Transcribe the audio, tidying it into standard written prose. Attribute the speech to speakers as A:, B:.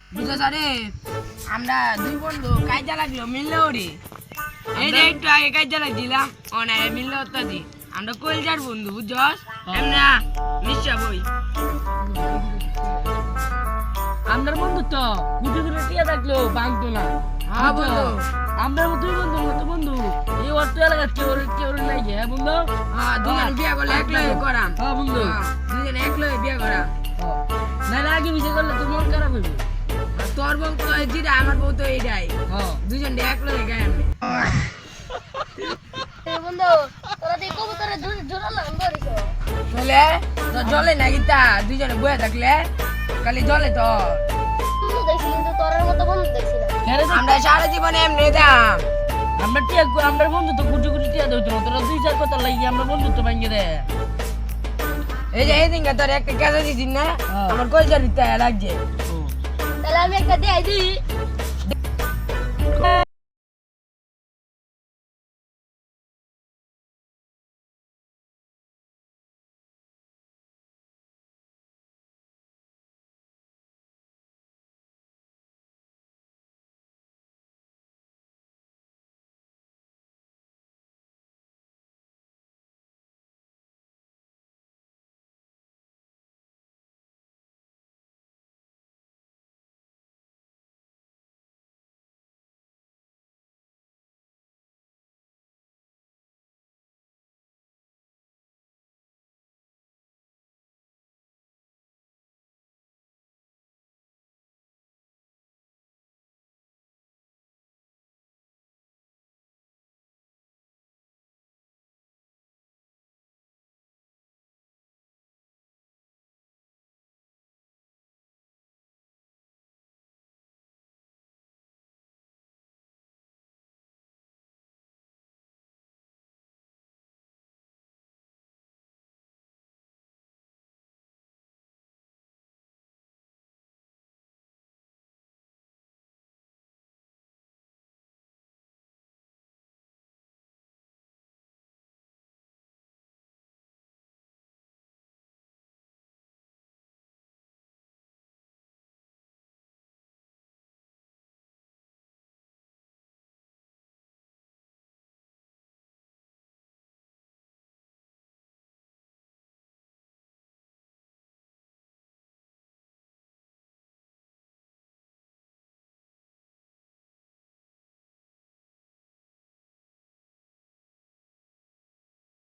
A: বুঝা সারে আমরা দুই বন্ধু কাজে লাগলো মিললে ওরে এই যে একটু আগে কাজে লাগছিলাম অনেক মিললে হতাছি আমরা কলজার বন্ধু বুঝছস এমনি মিশা বই
B: আমার বন্ধু তো কুটি কুটি টিয়া থাকলো ভাঙতো না
A: হ্যাঁ বন্ধু
B: আমরা দুই বন্ধু মতো বন্ধু এই অর্থ এলাকা কেউ নাই গে বন্ধু
A: হ্যাঁ দুজন বিয়ে করলে একলাই করাম
B: হ্যাঁ বন্ধু
A: দুজন একলাই বিয়ে করাম
B: নাহলে আগে বিয়ে করলে তো মন খারাপ হইবে
A: তোর বউ তো যেটা আমার বউ তো এইটাই
B: হ্যাঁ
A: দুজন একলাই গায়ে
C: বন্ধু তোরা দেখো তোরা জোরা লাগান করিস
A: চলে তো জলে নাকি তা দুজনে বয়ে থাকলে খালি জলে তো
C: তুই দেখছিস কিন্তু তোরার মতো বন্ধু দেখছিস না
A: আমরা সারা জীবনে এমনি দাম
B: আমরা টিয়া আমরা বন্ধু তো কুটি কুটি টিয়া দইতো না তোরা দুই চার কথা লাগি আমরা বন্ধু তো ভাঙে দে
A: এই যে এই দিনকে তোর একটা কাজে দিছিস না আমার কলজার ভিতরে লাগছে
C: তাহলে আমি একটা দেই দিই